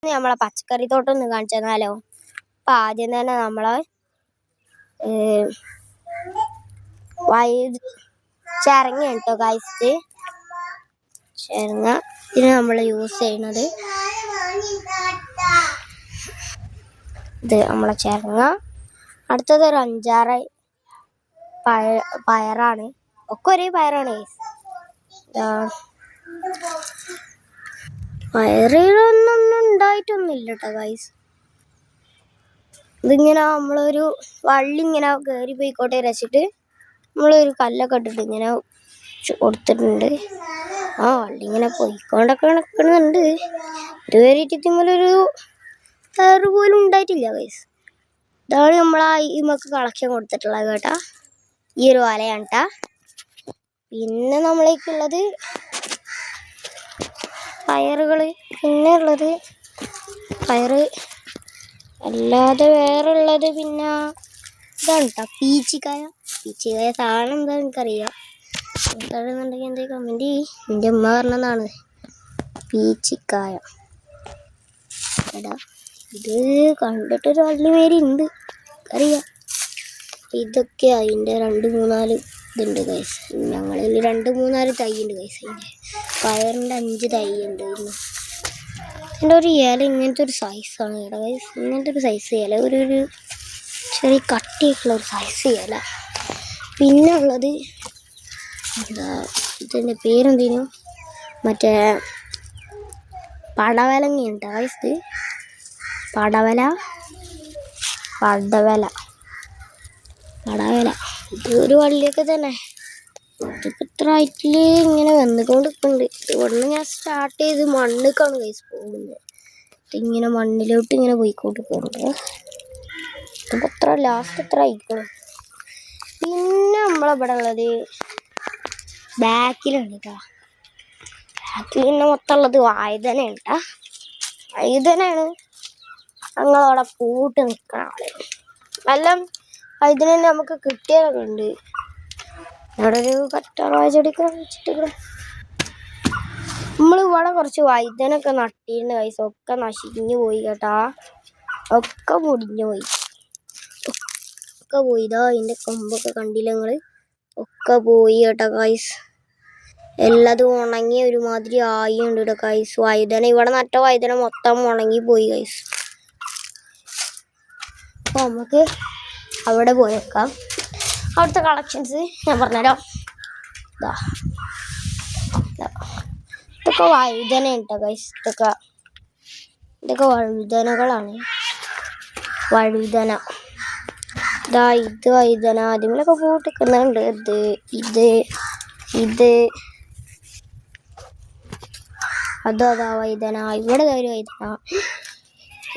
നമ്മളെ പച്ചക്കറി തോട്ടം ഒന്ന് കാണിച്ചു തന്നാലോ. അപ്പൊ ആദ്യം തന്നെ നമ്മളെ ചിരങ്ങ കേട്ടോ ഗൈസ്. ചിരങ്ങ ഇതിന് നമ്മൾ യൂസ് ചെയ്യുന്നത് ഇത് നമ്മളെ ചിരങ്ങ. അടുത്തത് ഒരു 5-6 പയറാണ്. ഒക്കെ ഒരേ പയറാണ് ഗൈസ്. പയറുകളൊന്നും ഉണ്ടായിട്ടൊന്നുമില്ല കേട്ടോ ഗൈസ്. ഇതിങ്ങനെ നമ്മളൊരു വള്ളി ഇങ്ങനെ കയറി പോയിക്കോട്ടെ രസിട്ട് നമ്മളൊരു കല്ലൊക്കെ ഇട്ടിട്ട് ഇങ്ങനെ കൊടുത്തിട്ടുണ്ട്. വള്ളി ഇങ്ങനെ പോയിക്കൊണ്ടൊക്കെ നിൽക്കുന്നുണ്ട്. ഇതുവരെ ഇത്തിമൊരു പയറ് പോലും ഉണ്ടായിട്ടില്ല ഗൈസ്. ഇതാണ് നമ്മളാ ഇമക്ക് കളക്ഷൻ കൊടുത്തിട്ടുള്ളത് കേട്ടാ. ഈ ഒരു വലയാണ് കേട്ടാ. പിന്നെ നമ്മളേക്കുള്ളത് പയറുകൾ. പിന്നെ ഉള്ളത് പയറ് അല്ലാതെ വേറെ ഉള്ളത് പിന്നെ ഇതാണ് കേട്ടോ, പീച്ചിക്കായ. പീച്ചിക്കായ സാധനം എന്താ എനിക്കറിയാം. എന്താണെന്നുണ്ടെങ്കിൽ എന്താ കമൻറ്റ് ചെയ്യ്. എൻ്റെ അമ്മ പറഞ്ഞതാണ് പീച്ചിക്കായ. എടാ ഇത് കണ്ടിട്ടൊരു വള്ളിമേരി ഉണ്ട്, അറിയാം. ഇതൊക്കെ അതിൻ്റെ 2-3-4 ഇതുണ്ട് ഗൈസ്. ഞങ്ങളിൽ 2-3-4 തൈ ഉണ്ട് ഗൈസ്. അതിൻ്റെ പയറിൻ്റെ 5 തൈ ഉണ്ട്. ഇതിൻ്റെ ഒരു ഇല ഇങ്ങനത്തെ ഒരു സൈസാണ് കേട്ടോ ഗൈസ്. ഇങ്ങനത്തെ ഒരു സൈസ് ഇല, ഒരു ചെറിയ കട്ടിയൊക്കെയുള്ള ഒരു സൈസ് ഇല. പിന്നെ ഉള്ളത് എന്താ, ഇതിൻ്റെ പേരെന്തേനു, മറ്റേ പടവലങ്ങയുണ്ട് ഗൈസ്. പടവല ഇത് ഒരു വള്ളിയൊക്കെ തന്നെ. ഇതിപ്പോൾ ഇത്ര ഹൈറ്റില് ഇങ്ങനെ വന്നുകൊണ്ടിരിക്കുന്നുണ്ട്. ഇവിടുന്ന് ഞാൻ സ്റ്റാർട്ട് ചെയ്ത് മണ്ണിലേക്കാണ് ഗൈസ് പോകുന്നത്. ഇതിങ്ങനെ മണ്ണിലോട്ട് ഇങ്ങനെ പോയിക്കൊണ്ടിരിക്കുന്നുണ്ട്. ഇതിപ്പോൾ എത്ര ലാസ്റ്റ് എത്ര ആയിക്കോളും. പിന്നെ നമ്മളിവിടെ ഉള്ളത് ബാക്കിലുണ്ട് കേട്ടോ. ബാക്കിൽ പിന്നെ മൊത്തം ഉള്ളത് വഴുതനയാണ് കേട്ടോ. വഴുതനയാണ് ഞങ്ങളവിടെ പൂട്ട് നിൽക്കണ ആള്. എല്ലാം വഴുതന നമുക്ക് കിട്ടിയതൊക്കെ ഉണ്ട്. ഇവിടെ ഒരു കറ്റാർവാഴ ചെടിയൊക്കെ വെച്ചിട്ട് നമ്മളിവിടെ കുറച്ച് വഴുതനൊക്കെ നട്ടിരുന്ന കൈസ്. ഒക്കെ നശിഞ്ഞു പോയി കേട്ടാ. ഒക്കെ പൊടിഞ്ഞു പോയി. ഇതാ അതിൻ്റെ കൊമ്പൊക്കെ കണ്ടില്ല നിങ്ങൾ. ഒക്കെ പോയി കേട്ടോ ഗൈസ്. എല്ലാതും ഉണങ്ങി ഒരുമാതിരി ആയിട്ടുണ്ട് കേട്ടോ ഗൈസ്. വഴുതന ഇവിടെ നട്ട വഴുതന മൊത്തം ഉണങ്ങി പോയി ഗൈസ്. അപ്പോൾ നമുക്ക് അവിടെ പോയി വെക്കാം. അവിടുത്തെ കളക്ഷൻസ് ഞാൻ പറഞ്ഞുതരാം. ഇതൊക്കെ വഴുതന കേട്ടോ ഗൈസ്. ഇതൊക്കെ വഴുതനകളാണ്. വഴുതന ഇതാ, ഇത് വഴുതന. അതിലൊക്കെ പൂട്ടിക്കുന്നുണ്ട്. ഇത് അതാ വഴുതന. ഇവിടെ ഒരു വഴുതന.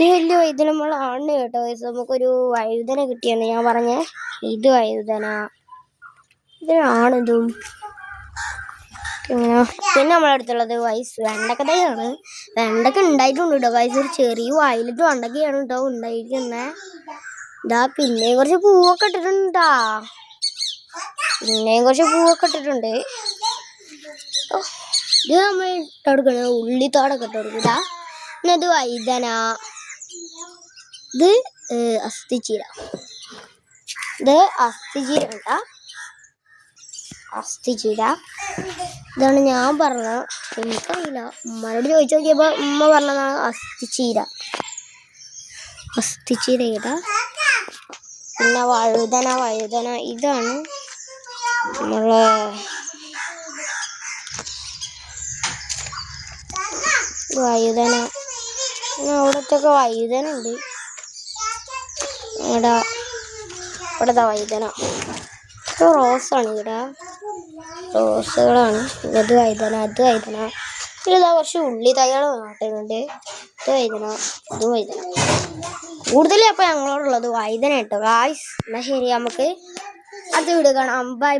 ഈ വലിയ വഴുതന നമ്മളാണ് കേട്ടോ ഗൈസ്. നമുക്കൊരു വഴുതന കിട്ടിയാണ് ഞാൻ പറഞ്ഞേ. ഇത് വഴുതന, ഇതിനാണിതും. പിന്നെ നമ്മളടുത്തുള്ളത് വൈസ് വെണ്ടക്ക തൈയാണ്. വെണ്ടക്ക ഉണ്ടായിട്ടുണ്ട് കേട്ടോ ഗൈസ്. ഒരു ചെറിയ വയലറ്റ് വെണ്ടക്കയാണ് കേട്ടോ ഉണ്ടായിരിക്കുന്നത്. ഇതാ പിന്നെയും കുറച്ച് പൂവൊക്കെ ഇട്ടിട്ടുണ്ടാ. ഇത് നമ്മൾ ഇട്ടെടുക്കണ ഉള്ളിത്തോടൊക്കെ ഇട്ടെടുക്കുക. പിന്നെ ഇത് വഴുതന, ഇത് അസ്ഥിച്ചീര. കേട്ടാ. അസ്ഥിച്ചീര ഇതാണ് ഞാൻ പറഞ്ഞത്. എനിക്കറിയില്ല, ഉമ്മനോട് ചോദിച്ചു നോക്കിയപ്പോൾ ഉമ്മ പറഞ്ഞതാണ് അസ്ഥിച്ചീര കേട്ടാ. പിന്നെ വഴുതന ഇതാണ് നമ്മളെ വഴുതന. അവിടത്തൊക്കെ വഴുതന ഉണ്ട്. ഇവിടെ വഴുതന. റോസാണ് ഇവിടെ, റോസുകളാണ്. ഇത് വഴുതന. ഇതിലിതാ കുറച്ച് ഉള്ളി തൈകൾ നാട്ടുന്നുണ്ട്. ഇത് വഴുതന, ഇതും വഴുതന. കൂടുതലും അപ്പോൾ ഞങ്ങളോടുള്ളത് വഴുതന കേട്ടോ ഗായ്സ്. എന്നാൽ ശരി, നമുക്ക് അടുത്ത വീഡിയോ കാണാം. ബൈ.